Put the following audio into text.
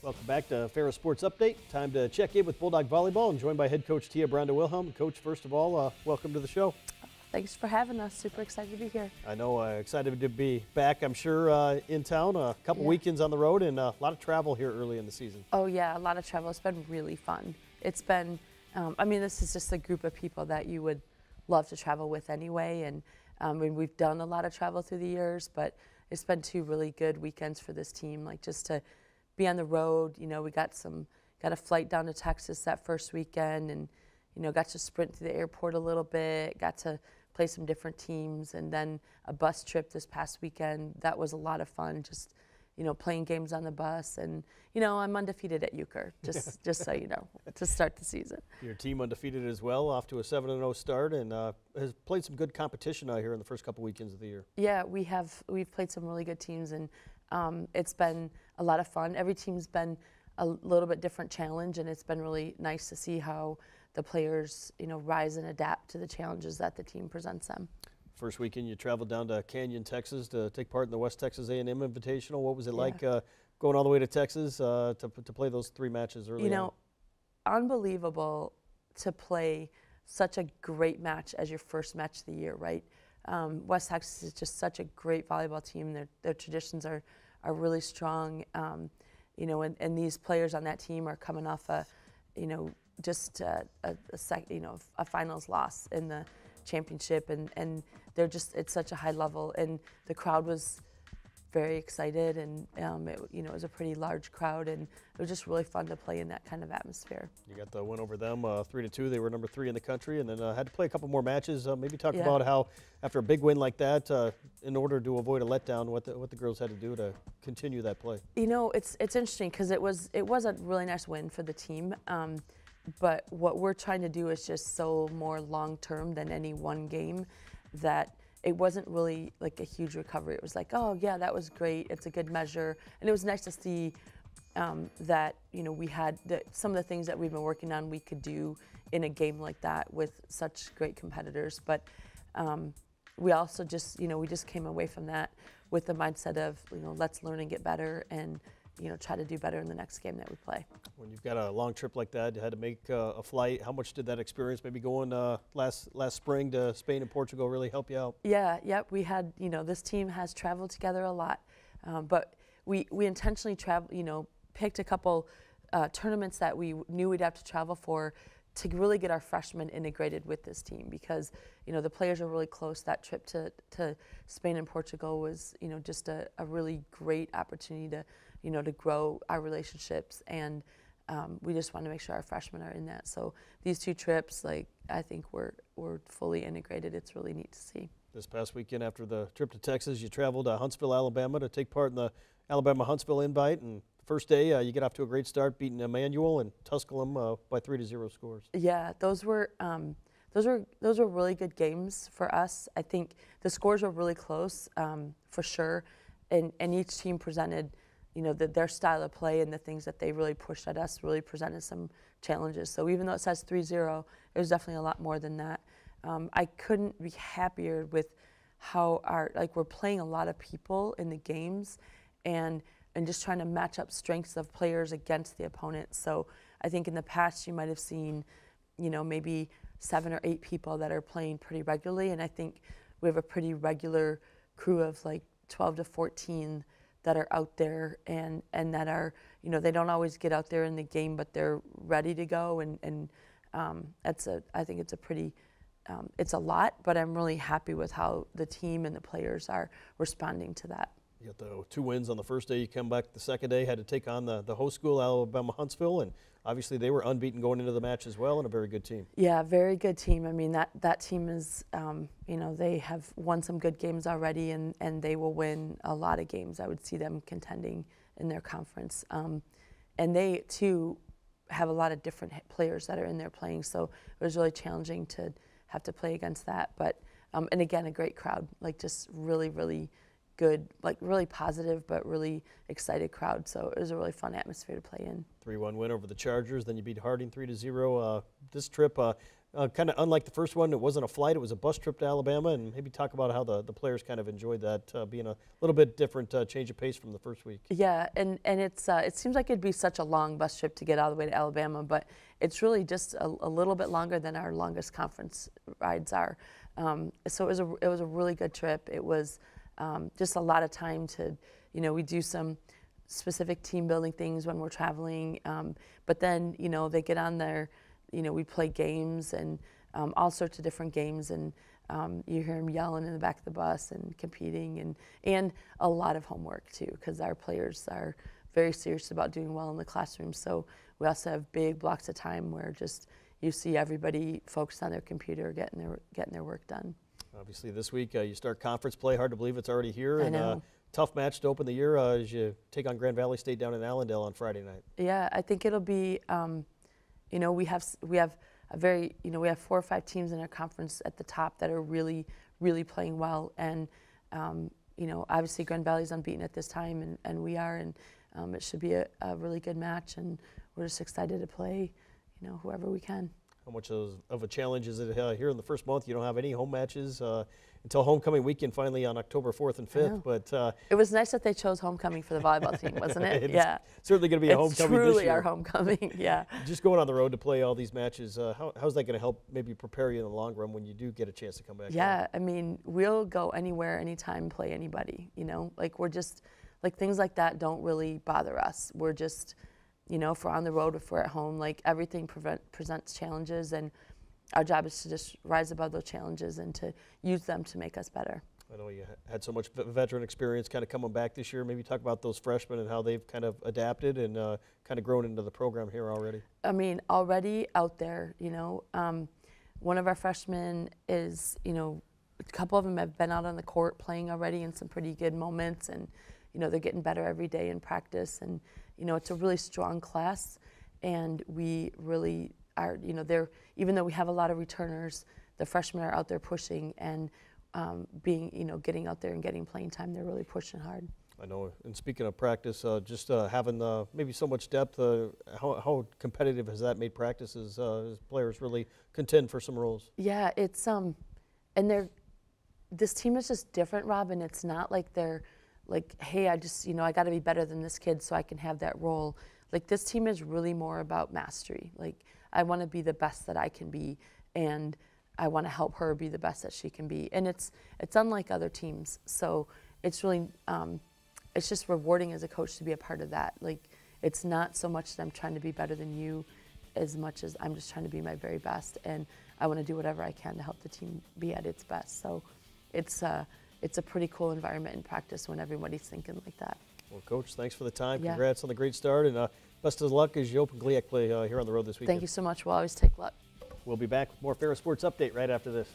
Welcome back to Ferris Sports Update. Time to check in with Bulldog Volleyball. I'm joined by head coach Tia Brandel-Wilhelm. Coach, first of all, welcome to the show. Thanks for having us. Super excited to be here. I know, excited to be back, I'm sure, in town. A couple weekends on the road and a lot of travel here early in the season. Oh, yeah, a lot of travel. It's been really fun. It's been, I mean, this is just a group of people that you would love to travel with anyway. And we've done a lot of travel through the years, but it's been two really good weekends for this team, like just to be on the road. You know, we got a flight down to Texas that first weekend, and got to sprint through the airport a little bit, got to play some different teams, and then a bus trip this past weekend. That was a lot of fun, just playing games on the bus. And I'm undefeated at Euchre, just so you know, to start the season. Your team undefeated as well, off to a 7-0 start, and has played some good competition out here in the first couple weekends of the year. Yeah, we've played some really good teams, and it's been a lot of fun. Every team's been a little bit different challenge, and it's been really nice to see how the players, rise and adapt to the challenges that the team presents them. First weekend, you traveled down to Canyon, Texas, to take part in the West Texas A&M Invitational. What was it like going all the way to Texas to play those 3 matches early on? Unbelievable to play such a great match as your first match of the year, right? West Texas is just such a great volleyball team. Their traditions are really strong, and these players on that team are coming off a finals loss in the championship, and they're just, it's such a high level, and the crowd was very excited, and it was a pretty large crowd, and it was just really fun to play in that kind of atmosphere. You got the win over them, 3-2. They were number 3 in the country, and then had to play a couple more matches. Maybe talk about how, after a big win like that, in order to avoid a letdown, what the girls had to do to continue that play. It's interesting because it was a really nice win for the team. But what we're trying to do is just so more long-term than any one game, that it wasn't really like a huge recovery. It was like, oh yeah, that was great. It's a good measure. And it was nice to see that, we had some of the things that we've been working on we could do in a game like that with such great competitors. But we also just, we just came away from that with the mindset of, let's learn and get better, and try to do better in the next game that we play. When you've got a long trip like that, you had to make a flight. How much did that experience, maybe going last spring to Spain and Portugal, really help you out? Yeah, we had, this team has traveled together a lot, but we intentionally picked a couple tournaments that we knew we'd have to travel for to really get our freshmen integrated with this team, because the players are really close. That trip to Spain and Portugal was just a really great opportunity to to grow our relationships, and we just want to make sure our freshmen are in that. So these 2 trips, I think we're fully integrated. It's really neat to see. This past weekend, after the trip to Texas, you traveled to Huntsville, Alabama to take part in the Alabama-Huntsville Invite, and first day you get off to a great start, beating Emmanuel and Tusculum by 3-0 scores. Yeah, those were really good games for us. I think the scores were really close, for sure, and each team presented their style of play, and the things that they really pushed at us really presented some challenges. So even though it says 3-0, it was definitely a lot more than that. I couldn't be happier with how we're playing a lot of people in the games, and just trying to match up strengths of players against the opponent. So I think in the past you might have seen, maybe 7 or 8 people that are playing pretty regularly, and I think we have a pretty regular crew of 12 to 14 that are out there, and that are, they don't always get out there in the game, but they're ready to go, and I think it's a pretty, it's a lot, but I'm really happy with how the team and the players are responding to that. You got the 2 wins on the first day. You come back the second day, had to take on the host school, Alabama-Huntsville, and obviously they were unbeaten going into the match as well, and a very good team. Yeah, very good team. I mean, that team is, they have won some good games already, and they will win a lot of games. I would see them contending in their conference. And they, too, have a lot of different players that are in there playing, so it was really challenging to have to play against that. But, and again, a great crowd, just really, really good, really positive, but really excited crowd. So it was a really fun atmosphere to play in. 3-1 win over the Chargers. Then you beat Harding 3-0. This trip, kind of unlike the first one, it wasn't a flight, it was a bus trip to Alabama, and maybe talk about how the players kind of enjoyed that, being a little bit different change of pace from the first week. Yeah, and it's it seems like it'd be such a long bus trip to get all the way to Alabama, but it's really just a little bit longer than our longest conference rides are. So it was a really good trip. It was just a lot of time to, we do some specific team building things when we're traveling, but then they get on there, we play games and all sorts of different games, and you hear them yelling in the back of the bus and competing, and a lot of homework too, because our players are very serious about doing well in the classroom. So we also have big blocks of time where just you see everybody focused on their computer getting their work done. Obviously this week you start conference play. Hard to believe it's already here. I know. Tough match to open the year as you take on Grand Valley State down in Allendale on Friday night. Yeah, I think it'll be, we have a very, we have 4 or 5 teams in our conference at the top that are really, really playing well, and obviously Grand Valley's unbeaten at this time, and we are, and it should be a really good match, and we're just excited to play, whoever we can. How much of a challenge is it here in the first month? You don't have any home matches until homecoming weekend finally on October 4th and 5th. But it was nice that they chose homecoming for the volleyball team, wasn't it? Yeah. Certainly going to be a homecoming this year. It's truly our homecoming, yeah. Just going on the road to play all these matches, how's that going to help maybe prepare you in the long run when you do get a chance to come back? Yeah, I mean, we'll go anywhere, anytime, play anybody, Like we're just, like things like that don't really bother us. We're just, if we're on the road, if we're at home, like everything presents challenges, and our job is to just rise above those challenges and to use them to make us better. I know you had so much veteran experience kind of coming back this year. Maybe talk about those freshmen and how they've kind of adapted and kind of grown into the program here already. I mean, already out there, one of our freshmen is, a couple of them have been out on the court playing already in some pretty good moments, and they're getting better every day in practice, and it's a really strong class, and we really are, even though we have a lot of returners, the freshmen are out there pushing and getting out there and getting playing time. They're really pushing hard. I know. And speaking of practice, just having maybe so much depth, how competitive has that made practices as players really contend for some roles? Yeah, it's and this team is just different, Rob, and it's not like they're like, hey, I just, I got to be better than this kid so I can have that role. Like, this team is really more about mastery. Like, I want to be the best that I can be, and I want to help her be the best that she can be. And it's unlike other teams. So it's really, it's just rewarding as a coach to be a part of that. Like, it's not so much that I'm trying to be better than you as much as I'm just trying to be my very best, and I want to do whatever I can to help the team be at its best. So it's a pretty cool environment in practice when everybody's thinking like that. Well, Coach, thanks for the time. Yeah. Congrats on the great start, and best of luck as you open GLIAC play here on the road this weekend. Thank you so much. We'll always take luck. We'll be back with more Ferris Sports Update right after this.